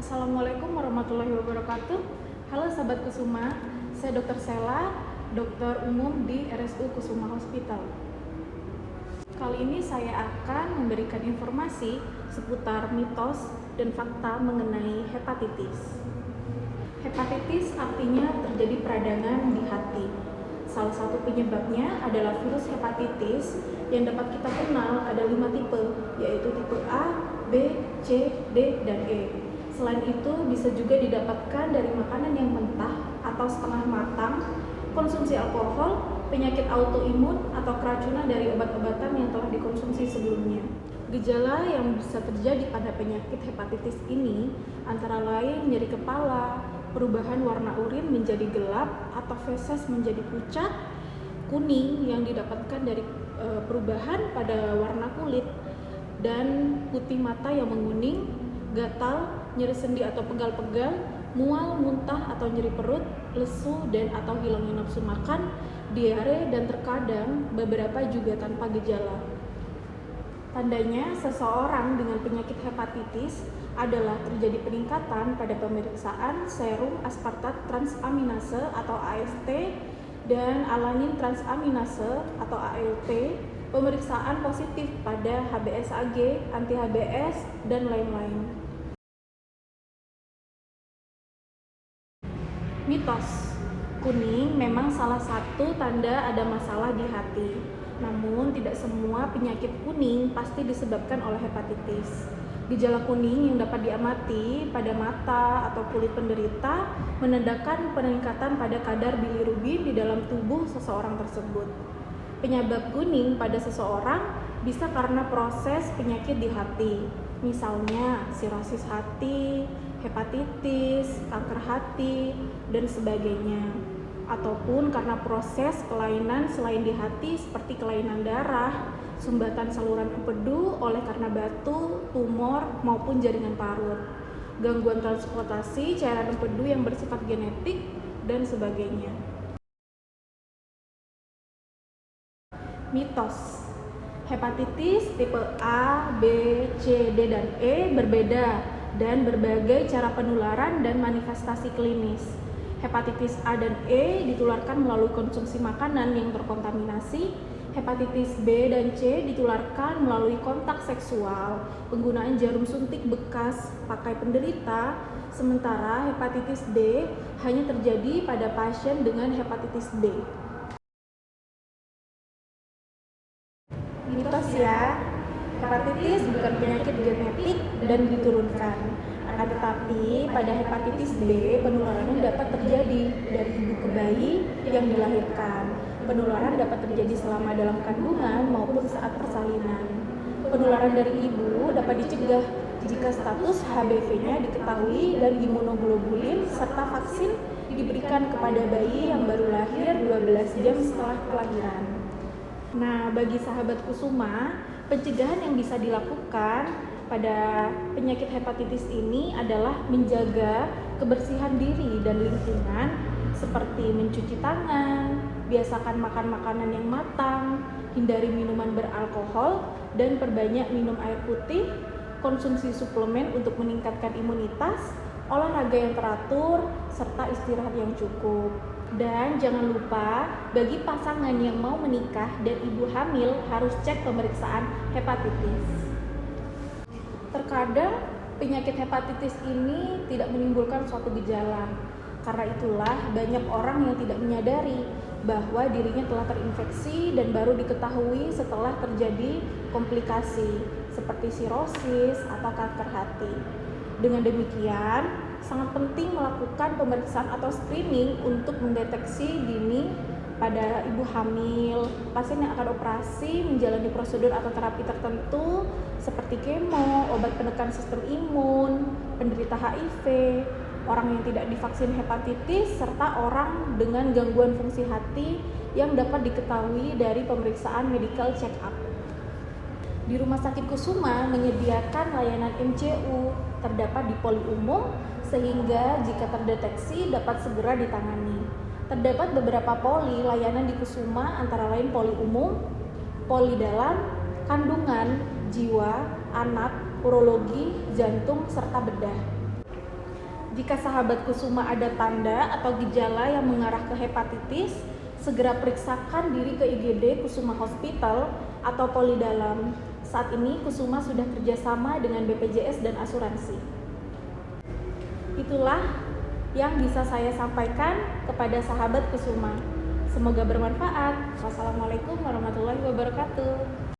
Assalamualaikum warahmatullahi wabarakatuh. Halo sahabat Kusuma, saya Dr. Sela, dokter umum di RSU Kusuma Hospital. Kali ini saya akan memberikan informasi seputar mitos dan fakta mengenai hepatitis. Hepatitis artinya terjadi peradangan di hati. Salah satu penyebabnya adalah virus hepatitis yang dapat kita kenal ada 5 tipe, yaitu tipe A, B, C, D, dan E. Selain itu, bisa juga didapatkan dari makanan yang mentah atau setengah matang, konsumsi alkohol, penyakit autoimun, atau keracunan dari obat-obatan yang telah dikonsumsi sebelumnya. Gejala yang bisa terjadi pada penyakit hepatitis ini antara lain nyeri kepala, perubahan warna urin menjadi gelap atau feses menjadi pucat, kuning yang didapatkan dari perubahan pada warna kulit, dan putih mata yang menguning, gatal, nyeri sendi atau pegal-pegal, mual, muntah atau nyeri perut, lesu dan atau hilangnya nafsu makan, diare, dan terkadang beberapa juga tanpa gejala. Tandanya seseorang dengan penyakit hepatitis adalah terjadi peningkatan pada pemeriksaan serum aspartat transaminase atau AST dan alanin transaminase atau ALT, pemeriksaan positif pada HBsAg, anti-HBs, dan lain-lain. Mitos, kuning memang salah satu tanda ada masalah di hati. Namun tidak semua penyakit kuning pasti disebabkan oleh hepatitis. Gejala kuning yang dapat diamati pada mata atau kulit penderita menandakan peningkatan pada kadar bilirubin di dalam tubuh seseorang tersebut. Penyebab kuning pada seseorang bisa karena proses penyakit di hati, misalnya sirosis hati, hepatitis, kanker hati, dan sebagainya. Ataupun karena proses kelainan selain di hati seperti kelainan darah, sumbatan saluran empedu oleh karena batu, tumor, maupun jaringan parut, gangguan transportasi cairan empedu yang bersifat genetik, dan sebagainya. Mitos, hepatitis tipe A, B, C, D, dan E berbeda dan berbagai cara penularan dan manifestasi klinis. Hepatitis A dan E ditularkan melalui konsumsi makanan yang terkontaminasi. Hepatitis B dan C ditularkan melalui kontak seksual, penggunaan jarum suntik bekas pakai penderita, sementara hepatitis D hanya terjadi pada pasien dengan hepatitis D. Mitos ya, hepatitis bukan penyakit genetik dan diturunkan. Akan tetapi pada hepatitis B penularannya dapat terjadi dari ibu ke bayi yang dilahirkan. Penularan dapat terjadi selama dalam kandungan maupun saat persalinan. Penularan dari ibu dapat dicegah jika status HBV-nya diketahui dan imunoglobulin serta vaksin diberikan kepada bayi yang baru lahir 12 jam setelah kelahiran. Nah, bagi sahabat Kusuma, pencegahan yang bisa dilakukan pada penyakit hepatitis ini adalah menjaga kebersihan diri dan lingkungan seperti mencuci tangan, biasakan makan makanan yang matang, hindari minuman beralkohol, dan perbanyak minum air putih, konsumsi suplemen untuk meningkatkan imunitas, olahraga yang teratur, serta istirahat yang cukup. Dan jangan lupa, bagi pasangan yang mau menikah dan ibu hamil harus cek pemeriksaan hepatitis. Terkadang penyakit hepatitis ini tidak menimbulkan suatu gejala. Karena itulah banyak orang yang tidak menyadari bahwa dirinya telah terinfeksi dan baru diketahui setelah terjadi komplikasi seperti sirosis atau kanker hati. Dengan demikian, sangat penting melakukan pemeriksaan atau screening untuk mendeteksi dini pada ibu hamil, pasien yang akan operasi, menjalani prosedur atau terapi tertentu seperti kemo, obat penekan sistem imun, penderita HIV, orang yang tidak divaksin hepatitis, serta orang dengan gangguan fungsi hati yang dapat diketahui dari pemeriksaan medical check-up. Di Rumah Sakit Kusuma menyediakan layanan MCU terdapat di poli umum sehingga jika terdeteksi dapat segera ditangani. Terdapat beberapa poli layanan di Kusuma antara lain poli umum, poli dalam, kandungan, jiwa, anak, urologi, jantung, serta bedah. Jika sahabat Kusuma ada tanda atau gejala yang mengarah ke hepatitis, segera periksakan diri ke IGD Kusuma Hospital atau Polidalam. Saat ini Kusuma sudah kerjasama dengan BPJS dan asuransi. Itulah yang bisa saya sampaikan kepada sahabat Kusuma. Semoga bermanfaat. Wassalamualaikum warahmatullahi wabarakatuh.